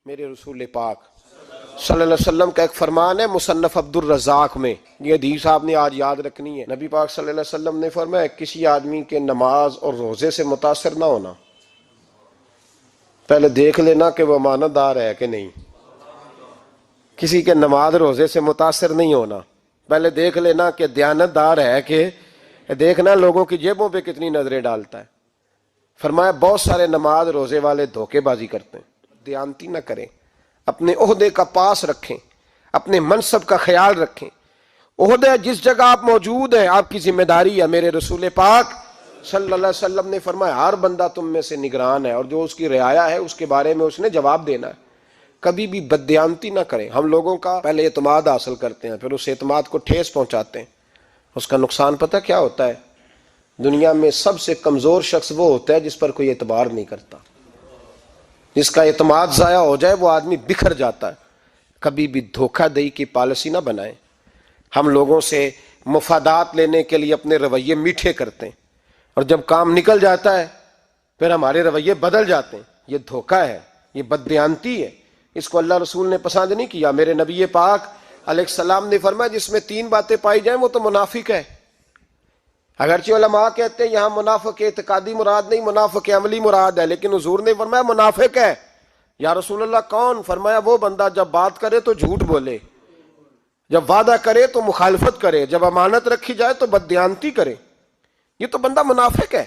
میرے رسول پاک صلی اللہ علیہ وسلم کا ایک فرمان ہے مصنف عبد الرزاق میں، یہ حدیث آپ نے آج یاد رکھنی ہے۔ نبی پاک صلی اللہ علیہ وسلم نے فرمایا کسی آدمی کے نماز اور روزے سے متاثر نہ ہونا، پہلے دیکھ لینا کہ وہ امانت دار ہے کہ نہیں۔ کسی کے نماز روزے سے متاثر نہیں ہونا، پہلے دیکھ لینا کہ دیانت دار ہے کہ دیکھنا لوگوں کی جیبوں پہ کتنی نظریں ڈالتا ہے۔ فرمایا بہت سارے نماز روزے والے دھوکے بازی کرتے ہیں، دیانتی نہ کریں، اپنے عہدے کا پاس رکھیں، اپنے منصب کا خیال رکھیں۔ عہدہ جس جگہ آپ موجود ہیں آپ کی ذمہ داری ہے۔ میرے رسول پاک صلی اللہ علیہ وسلم نے فرمایا ہر بندہ تم میں سے نگران ہے، اور جو اس کی رعایا ہے اس کے بارے میں اس نے جواب دینا ہے۔ کبھی بھی بددیانتی نہ کریں۔ ہم لوگوں کا پہلے اعتماد حاصل کرتے ہیں، پھر اس اعتماد کو ٹھیس پہنچاتے ہیں۔ اس کا نقصان پتہ کیا ہوتا ہے؟ دنیا میں سب سے کمزور شخص وہ ہوتا ہے جس پر کوئی اعتبار نہیں کرتا۔ جس کا اعتماد ضائع ہو جائے وہ آدمی بکھر جاتا ہے۔ کبھی بھی دھوکہ دہی کی پالیسی نہ بنائیں۔ ہم لوگوں سے مفادات لینے کے لیے اپنے رویے میٹھے کرتے ہیں، اور جب کام نکل جاتا ہے پھر ہمارے رویے بدل جاتے ہیں۔ یہ دھوکہ ہے، یہ بددیانتی ہے، اس کو اللہ رسول نے پسند نہیں کیا۔ میرے نبی پاک علیہ السلام نے فرمایا جس میں 3 باتیں پائی جائیں وہ تو منافق ہے۔ اگرچہ علماء کہتے ہیں یہاں منافق اعتقادی مراد نہیں، منافق عملی مراد ہے، لیکن حضور نے فرمایا منافق ہے۔ یا رسول اللہ کون؟ فرمایا وہ بندہ جب بات کرے تو جھوٹ بولے، جب وعدہ کرے تو مخالفت کرے، جب امانت رکھی جائے تو بددیانتی کرے، یہ تو بندہ منافق ہے۔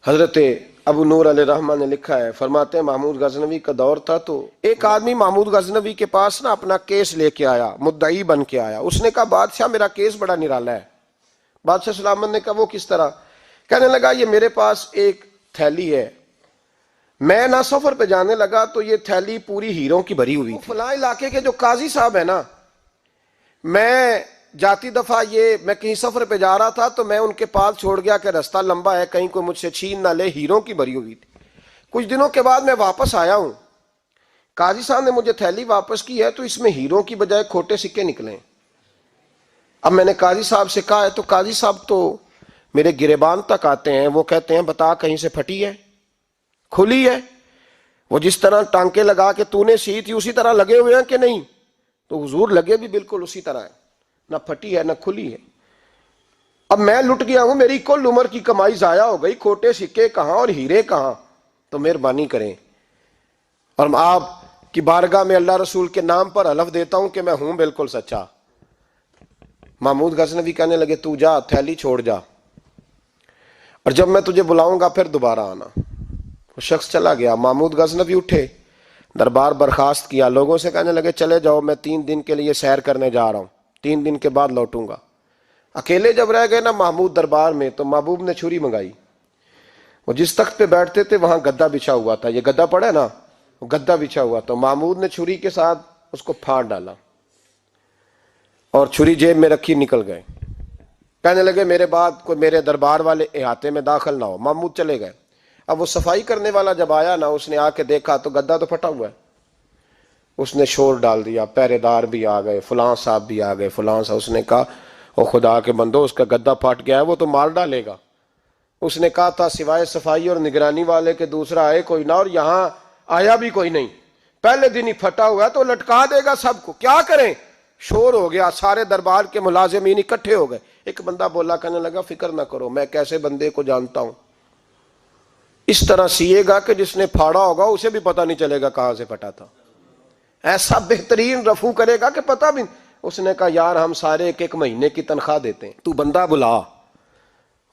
حضرت ابو نور علیہ رحمہ نے لکھا ہے، فرماتے ہیں محمود غزنوی کا دور تھا تو ایک آدمی محمود غزنوی کے پاس نا اپنا کیس لے کے آیا، مدعی بن کے آیا۔ اس نے کہا بادشاہ میرا کیس بڑا نرالا ہے۔ بادشاہ سلامت نے کہا وہ کس طرح؟ کہنے لگا یہ میرے پاس ایک تھیلی ہے، میں نہ سفر پہ جانے لگا تو یہ تھیلی پوری ہیروں کی بھری ہوئی تھی۔ فلاں علاقے کے جو قاضی صاحب ہے نا، میں جاتی دفعہ میں کہیں سفر پہ جا رہا تھا تو میں ان کے پاس چھوڑ گیا کہ رستہ لمبا ہے، کہیں کوئی مجھ سے چھین نہ لے، ہیروں کی بھری ہوئی تھی۔ کچھ دنوں کے بعد میں واپس آیا ہوں، قاضی صاحب نے مجھے تھیلی واپس کی ہے تو اس میں ہیروں کی بجائے کھوٹے سکے نکلے ہیں۔ اب میں نے قاضی صاحب سے کہا ہے تو قاضی صاحب تو میرے گریبان تک آتے ہیں، وہ کہتے ہیں بتا کہیں سے پھٹی ہے، کھلی ہے، وہ جس طرح ٹانکے لگا کے تو نے سی تھی اسی طرح لگے ہوئے ہیں کہ نہیں؟ تو حضور لگے بھی بالکل اسی طرح ہے، نہ پھٹی ہے نہ کھلی ہے۔ اب میں لٹ گیا ہوں، میری کل عمر کی کمائی ضائع ہو گئی، کھوٹے سکے کہاں اور ہیرے کہاں؟ تو مہربانی کریں، اور آپ کی بارگاہ میں اللہ رسول کے نام پر حلف دیتا ہوں کہ میں ہوں بالکل سچا۔ محمود غزنوی کہنے لگے تو جا، تھیلی چھوڑ جا، اور جب میں تجھے بلاؤں گا پھر دوبارہ آنا۔ وہ شخص چلا گیا۔ محمود غزنوی اٹھے، دربار برخاست کیا، لوگوں سے کہنے لگے چلے جاؤ میں 3 دن کے لیے سیر کرنے جا رہا ہوں، 3 دن کے بعد لوٹوں گا۔ اکیلے جب رہ گئے نا محمود دربار میں تو محبوب نے چھری منگائی۔ وہ جس تخت پہ بیٹھتے تھے وہاں گدا بچھا ہوا تھا، یہ گدا پڑا ہے نا، وہ گدا بچھا ہوا تھا۔ محمود نے چھری کے ساتھ اس کو پھاڑ ڈالا اور چھری جیب میں رکھی نکل گئے۔ کہنے لگے میرے بعد کوئی میرے دربار والے احاطے میں داخل نہ ہو۔ محمود چلے گئے۔ اب وہ صفائی کرنے والا جب آیا نا، اس نے آ کے دیکھا تو گدا تو پھٹا ہوا ہے۔ اس نے شور ڈال دیا، پہرے دار بھی آ گئے، فلاں صاحب بھی آ گئے، فلاں صاحب۔ اس نے کہا او خدا کے بندو، اس کا گدا پھٹ گیا ہے، وہ تو مار ڈالے گا۔ اس نے کہا تھا سوائے صفائی اور نگرانی والے کے دوسرا آئے کوئی نہ، اور یہاں آیا بھی کوئی نہیں، پہلے دن ہی پھٹا ہوا ہے تو لٹکا دے گا سب کو، کیا کریں؟ شور ہو گیا، سارے دربار کے ملازمین اکٹھے ہو گئے۔ ایک بندہ بولا، کہنے لگا فکر نہ کرو، میں کیسے بندے کو جانتا ہوں، اس طرح سیے گا کہ جس نے پھاڑا ہوگا اسے بھی پتہ نہیں چلے گا کہاں سے پھٹا تھا، ایسا بہترین رفو کرے گا کہ پتہ بھی۔ اس نے کہا یار ہم سارے 1 مہینے کی تنخواہ دیتے ہیں، تو بندہ بلا۔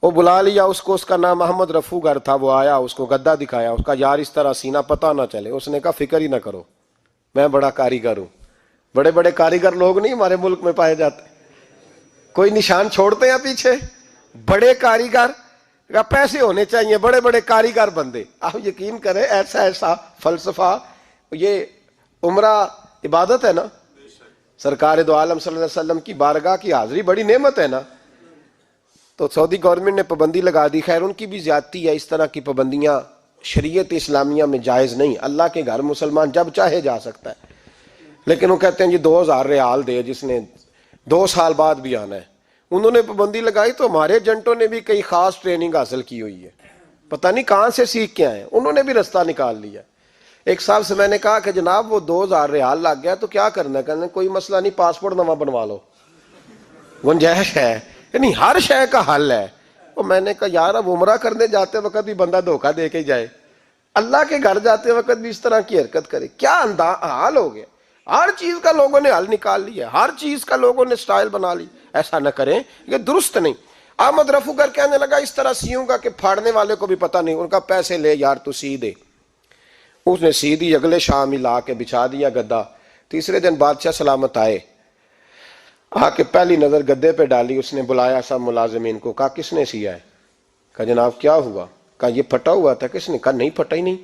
وہ بلا لیا اس کو، اس کا نام محمد رفو گر تھا۔ وہ آیا، اس کو گدا دکھایا، اس کا یار اس طرح سینہ پتہ نہ چلے۔ اس نے کہا فکر ہی نہ کرو، میں بڑا کاریگر ہوں۔ بڑے بڑے کاریگر لوگ نہیں ہمارے ملک میں پائے جاتے، کوئی نشان چھوڑتے ہیں پیچھے؟ بڑے کاریگر کا پیسے ہونے چاہیے، بڑے بڑے کاریگر بندے۔ آپ یقین کریں ایسا فلسفہ، یہ عمرہ عبادت ہے نا، سرکار دو عالم صلی اللہ علیہ وسلم کی بارگاہ کی حاضری بڑی نعمت ہے نا۔ تو سعودی گورنمنٹ نے پابندی لگا دی، خیر ان کی بھی زیادتی ہے، اس طرح کی پابندیاں شریعت اسلامیہ میں جائز نہیں۔ اللہ کے گھر مسلمان جب چاہے جا سکتا ہے، لیکن وہ کہتے ہیں جی 2000 ریال دے جس نے 2 سال بعد بھی آنا ہے۔ انہوں نے پابندی لگائی تو ہمارے ایجنٹوں نے بھی کئی خاص ٹریننگ حاصل کی ہوئی ہے، پتہ نہیں کہاں سے سیکھ کے آئے، انہوں نے بھی رستہ نکال لیا۔ ایک صاحب سے میں نے کہا کہ جناب وہ 2000 ریال لگ گیا تو کیا کرنا ہے؟ کہنے کوئی مسئلہ نہیں، پاسپورٹ نواں بنوا لو، گنجائش ہے، یعنی ہر شے کا حل ہے۔ وہ میں نے کہا یار اب عمرہ کرنے جاتے وقت بھی بندہ دھوکہ دے کے جائے، اللہ کے گھر جاتے وقت بھی اس طرح کی حرکت کرے، کیا حال ہو گیا؟ ہر چیز کا لوگوں نے حل نکال لیا، ہر چیز کا لوگوں نے سٹائل بنا لی۔ ایسا نہ کریں، یہ درست نہیں۔ احمد رفوگر کہنے لگا اس طرح سیوں گا کہ پھاڑنے والے کو بھی پتہ نہیں۔ ان کا پیسے لے یار تو سی دے۔ اس نے سی دی، اگلے شام ہی لا کے بچھا دیا گدا۔ تیسرے دن بادشاہ سلامت آئے، آ کے پہلی نظر گدے پہ ڈالی، اس نے بلایا سب ملازمین کو، کہا کس نے سیا ہے؟ کہا جناب کیا ہوا؟ کہا یہ پھٹا ہوا تھا۔ کس نے؟ کہا نہیں پھٹا ہی نہیں۔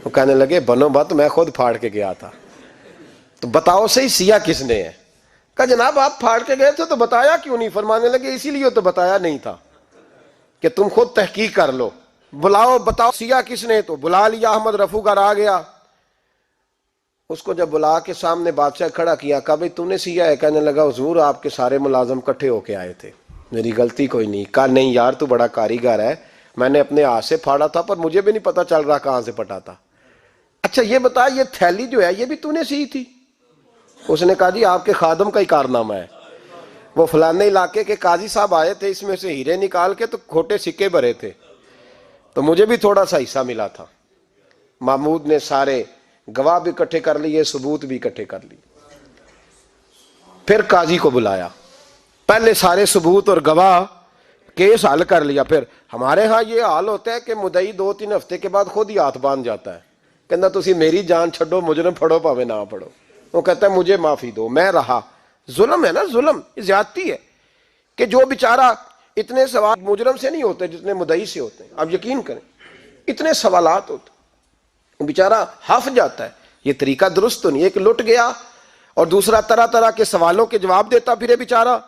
وہ کہنے لگے بنو بات، میں خود پھاڑ کے گیا تھا، تو بتاؤ صحیح سیا کس نے ہے؟ کہا جناب آپ پھاڑ کے گئے تھے تو بتایا کیوں نہیں؟ فرمانے لگے اسی لیے تو بتایا نہیں تھا کہ تم خود تحقیق کر لو، بلاؤ بتاؤ سیا کس نے۔ تو بلا لیا، احمد رفوگر آ گیا۔ اس کو جب بلا کے سامنے بادشاہ کھڑا کیا، کہا بھئی تو نے سیا ہے؟ کہنے لگا حضور آپ کے سارے ملازم کٹھے ہو کے آئے تھے، میری غلطی کوئی نہیں۔ کہا نہیں یار تو بڑا کاریگر ہے، میں نے اپنے ہاتھ سے پھاڑا تھا پر مجھے بھی نہیں پتا چل رہا کہاں سے پھٹا تھا۔ اچھا یہ بتا یہ تھیلی جو ہے یہ بھی تو نے سی تھی؟ اس نے کہا جی آپ کے خادم کا ہی کارنامہ ہے، وہ فلانے علاقے کے قاضی صاحب آئے تھے، اس میں سے ہیرے نکال کے تو کھوٹے سکے بھرے تھے، تو مجھے بھی تھوڑا سا حصہ ملا تھا۔ محمود نے سارے گواہ بھی اکٹھے کر لیے، ثبوت بھی اکٹھے کر لیے۔ پھر قاضی کو بلایا، پہلے سارے ثبوت اور گواہ کیس حل کر لیا۔ پھر ہمارے ہاں یہ حال ہوتا ہے کہ مدعی 2-3 ہفتے کے بعد خود ہی ہاتھ باندھ جاتا ہے، کہنا تسی میری جان چھڈو، مجرم پھڑو پاوے نہ پھڑو۔ وہ کہتا ہے مجھے معافی دو، میں رہا۔ ظلم ہے نا، ظلم زیادتی ہے کہ جو بیچارہ اتنے سوال مجرم سے نہیں ہوتے جتنے مدعی سے ہوتے ہیں۔ اب یقین کریں اتنے سوالات ہوتے، بیچارہ ہف جاتا ہے۔ یہ طریقہ درست تو نہیں، ایک لٹ گیا اور دوسرا طرح طرح کے سوالوں کے جواب دیتا پھرے بیچارہ۔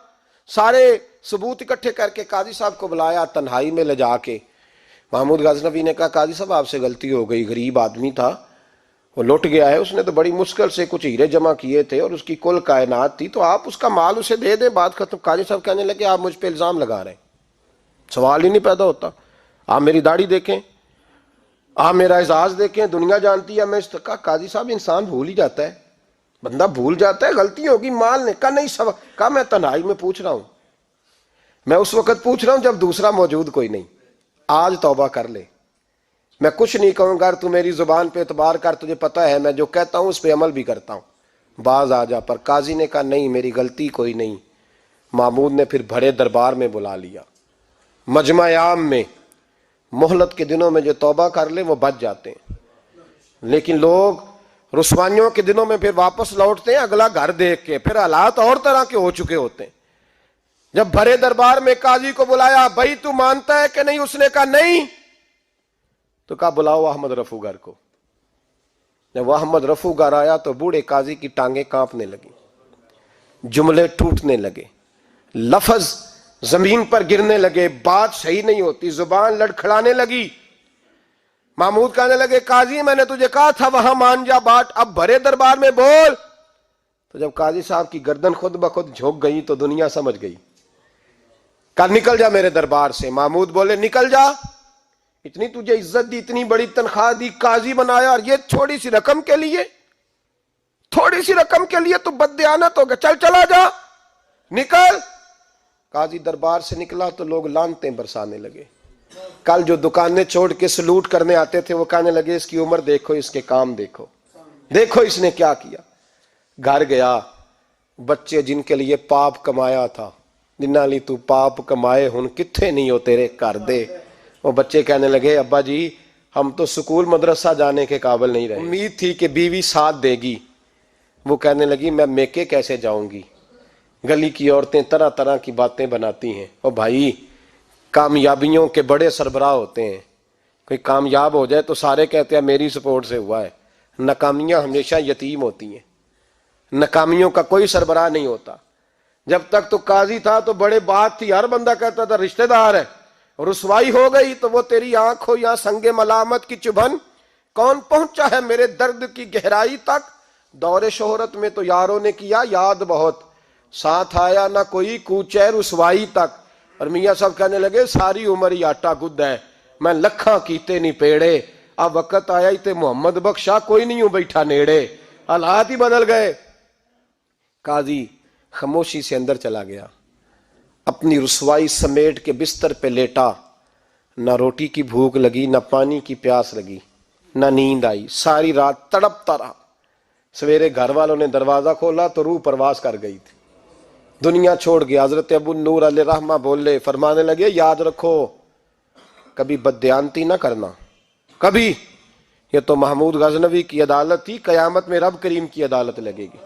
سارے ثبوت اکٹھے کر کے قاضی صاحب کو بلایا، تنہائی میں لے جا کے محمود غزنوی نے کہا قاضی صاحب آپ سے غلطی ہو گئی، غریب آدمی تھا، وہ لٹ گیا ہے، اس نے تو بڑی مشکل سے کچھ ہیرے جمع کیے تھے اور اس کی کل کائنات تھی، تو آپ اس کا مال اسے دے دیں، بات ختم۔ قاضی صاحب کہنے لگے آپ مجھ پہ الزام لگا رہے ہیں، سوال ہی نہیں پیدا ہوتا۔ آپ میری داڑھی دیکھیں، آپ میرا اعزاز دیکھیں، دنیا جانتی ہے میں اس کا۔ قاضی صاحب انسان بھول ہی جاتا ہے، بندہ بھول جاتا ہے، غلطی ہوگی، مال نے کہا نہیں سب کہا میں تنہائی میں پوچھ رہا ہوں، میں اس وقت پوچھ رہا ہوں جب دوسرا موجود کوئی نہیں، آج توبہ کر لے، میں کچھ نہیں کہوں گا، تو میری زبان پہ اعتبار کر، تجھے پتہ ہے میں جو کہتا ہوں اس پہ عمل بھی کرتا ہوں، باز آ جا۔ پر قاضی نے کہا نہیں میری غلطی کوئی نہیں۔ محمود نے پھر بڑے دربار میں بلا لیا، مجمع عام میں۔ مہلت کے دنوں میں جو توبہ کر لے وہ بچ جاتے ہیں، لیکن لوگ رسوائیوں کے دنوں میں پھر واپس لوٹتے ہیں اگلا گھر دیکھ کے، پھر حالات اور طرح کے ہو چکے ہوتے ہیں۔ جب بڑے دربار میں قاضی کو بلایا، بھائی تو مانتا ہے کہ نہیں؟ اس نے کہا نہیں۔ تو کہا بلاؤ احمد رفوگر کو۔ جب وہ احمد رفوگر آیا تو بوڑھے قاضی کی ٹانگیں کانپنے لگی، جملے ٹوٹنے لگے، لفظ زمین پر گرنے لگے، بات صحیح نہیں ہوتی، زبان لڑکھڑانے لگی۔ محمود کہنے لگے قاضی میں نے تجھے کہا تھا وہاں مان جا بات، اب بڑے دربار میں بول۔ تو جب قاضی صاحب کی گردن خود بخود جھک گئی تو دنیا سمجھ گئی، کہا نکل جا میرے دربار سے۔ محمود بولے نکل جا، اتنی تجھے عزت دی، اتنی بڑی تنخواہ دی، قاضی بنایا، اور یہ تھوڑی سی رقم کے لیے، تھوڑی سی رقم کے لیے تو بددیانت ہو گیا، چل چلا جا، نکل۔ قاضی دربار سے نکلا تو لوگ لعنتیں برسانے لگے۔ کل جو دکانیں چھوڑ کے سلوٹ کرنے آتے تھے وہ کہنے لگے اس کی عمر دیکھو، اس کے کام دیکھو، دیکھو اس نے کیا کیا۔ گھر گیا، بچے جن کے لیے پاپ کمایا تھا، جنہاں لی تو پاپ کمائے ہن کتھے نہیں ہو تیرے کر دے۔ وہ بچے کہنے لگے ابا جی ہم تو سکول مدرسہ جانے کے قابل نہیں رہے، امید تھی کہ بیوی ساتھ دے گی۔ وہ کہنے لگی میں میکے کیسے جاؤں گی، گلی کی عورتیں طرح طرح کی باتیں بناتی ہیں۔ اور بھائی کامیابیوں کے بڑے سربراہ ہوتے ہیں، کوئی کامیاب ہو جائے تو سارے کہتے ہیں میری سپورٹ سے ہوا ہے، ناکامیاں ہمیشہ یتیم ہوتی ہیں، ناکامیوں کا کوئی سربراہ نہیں ہوتا۔ جب تک تو قاضی تھا تو بڑے بات تھی، ہر بندہ کہتا تھا رشتہ دار ہے، رسوائی ہو گئی تو وہ تیری آنکھ ہو یا سنگ ملامت کی چبھن، کون پہنچا ہے میرے درد کی گہرائی تک، دور شہرت میں تو یاروں نے کیا یاد بہت، ساتھ آیا نہ کوئی کوچے رسوائی تک۔ اور میاں صاحب کہنے لگے ساری عمر ہی آٹا گد ہے، میں لکھاں کیتے نہیں پیڑے، اب وقت آیا ہی تے محمد بخشا کوئی نہیں ہوں بیٹھا نیڑے، حالات ہی بدل گئے۔ قاضی خاموشی سے اندر چلا گیا، اپنی رسوائی سمیٹ کے بستر پہ لیٹا، نہ روٹی کی بھوک لگی، نہ پانی کی پیاس لگی، نہ نیند آئی، ساری رات تڑپتا رہا۔ سویرے گھر والوں نے دروازہ کھولا تو روح پرواز کر گئی تھی، دنیا چھوڑ گیا۔ حضرت ابو نور علیہ رحمہ بولے، فرمانے لگے یاد رکھو کبھی بددیانتی نہ کرنا، کبھی۔ یہ تو محمود غزنوی کی عدالت تھی، قیامت میں رب کریم کی عدالت لگے گی۔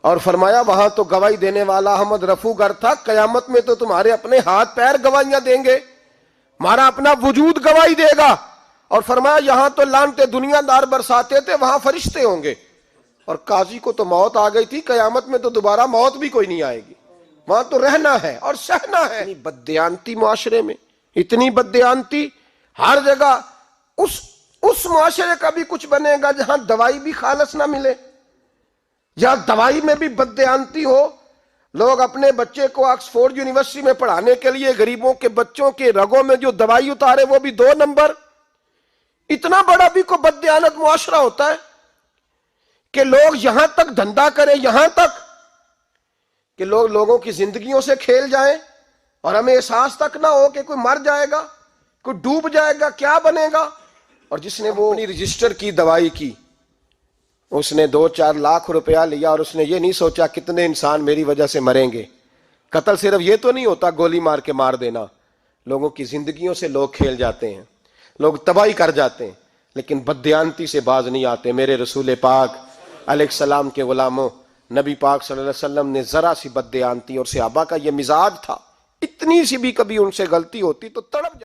اور فرمایا وہاں تو گواہی دینے والا احمد رفو گر تھا، قیامت میں تو تمہارے اپنے ہاتھ پیر گواہیاں دیں گے، ہمارا اپنا وجود گواہی دے گا۔ اور فرمایا یہاں تو لانتے دنیا دار برساتے تھے، وہاں فرشتے ہوں گے۔ اور قاضی کو تو موت آ گئی تھی، قیامت میں تو دوبارہ موت بھی کوئی نہیں آئے گی، وہاں تو رہنا ہے اور سہنا ہے۔ اتنی بددیانتی معاشرے میں، اتنی بددیانتی ہر جگہ۔ اس معاشرے کا بھی کچھ بنے گا جہاں دوائی بھی خالص نہ ملے، یا دوائی میں بھی بددیانتی ہو۔ لوگ اپنے بچے کو آکسفورڈ یونیورسٹی میں پڑھانے کے لیے غریبوں کے بچوں کے رگوں میں جو دوائی اتارے وہ بھی 2 نمبر۔ اتنا بڑا بھی کو بددیانت معاشرہ ہوتا ہے کہ لوگ یہاں تک دھندا کریں، یہاں تک کہ لوگ لوگوں کی زندگیوں سے کھیل جائیں اور ہمیں احساس تک نہ ہو کہ کوئی مر جائے گا، کوئی ڈوب جائے گا، کیا بنے گا۔ اور جس نے وہ اپنی رجسٹر کی دوائی کی، اس نے 2-4 لاکھ روپیہ لیا اور اس نے یہ نہیں سوچا کتنے انسان میری وجہ سے مریں گے۔ قتل صرف یہ تو نہیں ہوتا گولی مار کے مار دینا، لوگوں کی زندگیوں سے لوگ کھیل جاتے ہیں، لوگ تباہی کر جاتے ہیں، لیکن بددیانتی سے باز نہیں آتے۔ میرے رسول پاک علیہ السلام کے غلاموں، نبی پاک صلی اللہ علیہ وسلم نے ذرا سی بددیانتی، اور صحابہ کا یہ مزاج تھا، اتنی سی بھی کبھی ان سے غلطی ہوتی تو تڑپ